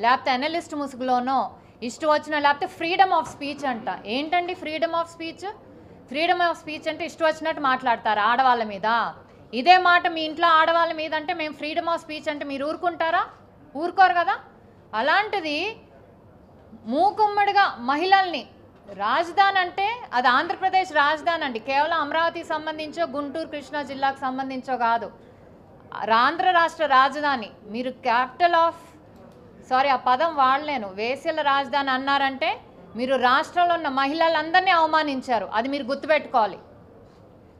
లేకపోతే అనలిస్ట్ ముసుగులోనో ఇష్టం వచ్చిన, లేకపోతే ఫ్రీడమ్ ఆఫ్ స్పీచ్ అంట. ఏంటండి freedom of speech? Freedom of speech అంటే ఇష్టం వచ్చినట్టు మాట్లాడతారు ఆడవాళ్ళ మీద. ఇదే మాట మీ ఇంట్లో ఆడవాళ్ళ మీద అంటే మేము ఫ్రీడమ్ ఆఫ్ స్పీచ్ అంటే మీరు ఊరుకుంటారా? ఊరుకోరు కదా. అలాంటిది మూకుమ్మడిగా మహిళల్ని, రాజధాని అంటే అది ఆంధ్రప్రదేశ్ రాజధాని అండి, కేవలం అమరావతికి సంబంధించో గుంటూరు కృష్ణా జిల్లాకు సంబంధించో కాదు, ఆంధ్ర రాష్ట్ర రాజధాని. మీరు క్యాపిటల్ ఆఫ్ ఆ పదం వాడలేను, వేశ్యల రాజధాని అన్నారంటే మీరు రాష్ట్రంలో ఉన్న మహిళలందరినీ అవమానించారు. అది మీరు గుర్తుపెట్టుకోవాలి.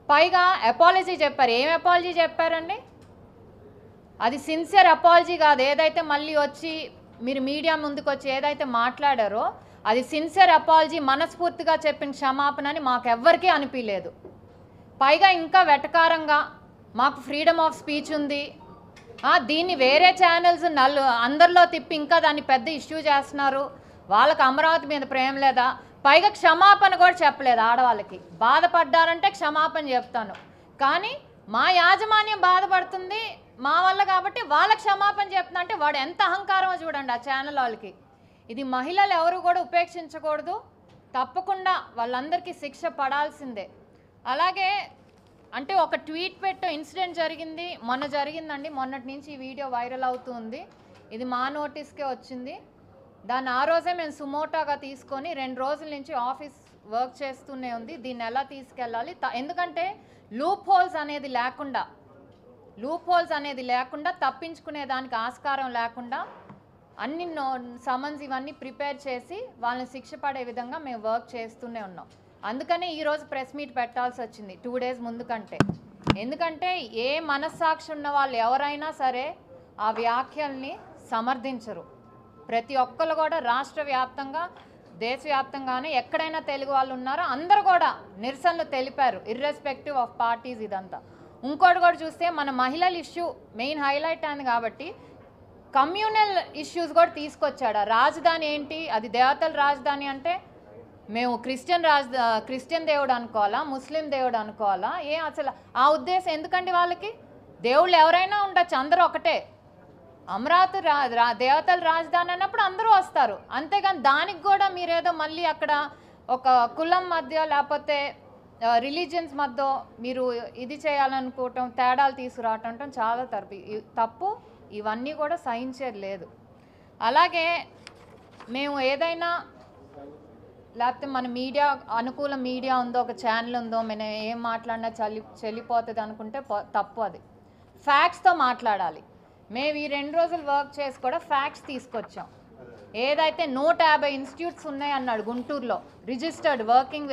పైగా అపాలజీ చెప్పారు. ఏం అపాలజీ చెప్పారండి? అది సిన్సియర్ అపాలజీ కాదు. ఏదైతే మళ్ళీ వచ్చి మీరు మీడియా ముందుకు వచ్చి ఏదైతే మాట్లాడారో అది సిన్సియర్ అపాలజీ, మనస్ఫూర్తిగా చెప్పిన క్షమాపణ అని మాకెవ్వరికీ అనిపించలేదు. పైగా ఇంకా వెటకారంగా మాకు ఫ్రీడమ్ ఆఫ్ స్పీచ్ ఉంది, దీన్ని వేరే ఛానల్స్ అందరిలో తిప్పి ఇంకా దాన్ని పెద్ద ఇష్యూ చేస్తున్నారు, వాళ్ళకి అమరావతి మీద ప్రేమ లేదా, పైగా క్షమాపణ కూడా చెప్పలేదు. ఆడవాళ్ళకి బాధపడ్డారంటే క్షమాపణ చెప్తాను, కానీ మా యాజమాన్యం బాధపడుతుంది మా వల్ల కాబట్టి వాళ్ళ క్షమాపణ చెప్తున్నా అంటే వాడు ఎంత అహంకారమో చూడండి ఆ ఛానల్ వాళ్ళకి. ఇది మహిళలు ఎవరు కూడా ఉపేక్షించకూడదు, తప్పకుండా వాళ్ళందరికీ శిక్ష పడాల్సిందే. అలాగే అంటే ఒక ట్వీట్ పెట్టే ఇన్సిడెంట్ జరిగింది, మొన్న జరిగిందండి. మొన్నటి నుంచి ఈ వీడియో వైరల్ అవుతుంది. ఇది మా నోటీస్కే వచ్చింది. దాన్ని ఆ రోజే మేము సుమోటాగా తీసుకొని 2 రోజుల నుంచి ఆఫీస్ వర్క్ చేస్తూనే ఉంది. దీన్ని ఎలా తీసుకెళ్ళాలి, ఎందుకంటే లూప్ హోల్స్ అనేది లేకుండా తప్పించుకునే దానికి ఆస్కారం లేకుండా అన్ని సమన్స్ ఇవన్నీ ప్రిపేర్ చేసి వాళ్ళని శిక్ష పడే విధంగా మేము వర్క్ చేస్తూనే ఉన్నాం. అందుకనే ఈరోజు ప్రెస్ మీట్ పెట్టాల్సి వచ్చింది 2 డేస్ ముందు కంటే. ఎందుకంటే ఏ మనస్సాక్షి ఉన్న వాళ్ళు ఎవరైనా సరే ఆ వ్యాఖ్యల్ని సమర్థించరు. ప్రతి ఒక్కరు కూడా రాష్ట్ర వ్యాప్తంగా, దేశవ్యాప్తంగానే ఎక్కడైనా తెలుగు వాళ్ళు ఉన్నారో అందరూ కూడా నిరసనలు తెలిపారు, ఇర్రెస్పెక్టివ్ ఆఫ్ పార్టీస్. ఇదంతా ఇంకోటి కూడా చూస్తే మన మహిళల ఇష్యూ మెయిన్ హైలైట్ అయింది కాబట్టి కమ్యూనల్ ఇష్యూస్ కూడా తీసుకొచ్చాడు. రాజధాని ఏంటి, అది దేవతల రాజధాని అంటే మేము క్రిస్టియన్ దేవుడు అనుకోవాలా, ముస్లిం దేవుడు అనుకోవాలా? అసలు ఆ ఉద్దేశం ఎందుకండి వాళ్ళకి? దేవుళ్ళు ఎవరైనా ఉండొచ్చు, అందరూ ఒకటే. అమరావతి దేవతల రాజధాని అన్నప్పుడు అందరూ వస్తారు, అంతేగాని దానికి కూడా మీరేదో మళ్ళీ అక్కడ ఒక కులం మధ్య లేకపోతే రిలీజియన్స్ మధ్య మీరు ఇది చేయాలనుకోవటం, తేడాలు తీసుకురావటం చాలా తప్పు. ఇవన్నీ కూడా సహించేది లేదు. అలాగే మేము ఏదైనా లేకపోతే మన మీడియా అనుకూల మీడియా ఉందో, ఒక ఛానల్ ఉందో, మేము ఏం మాట్లాడినా చెల్లిపోతుంది అనుకుంటే తప్పు. అది ఫ్యాక్ట్స్తో మాట్లాడాలి. మేము ఈ 2 రోజులు వర్క్ చేసి కూడా ఫ్యాక్ట్స్ తీసుకొచ్చాం. ఏదైతే 150 ఇన్స్టిట్యూట్స్ ఉన్నాయి అన్నాడు గుంటూరులో రిజిస్టర్డ్ వర్కింగ్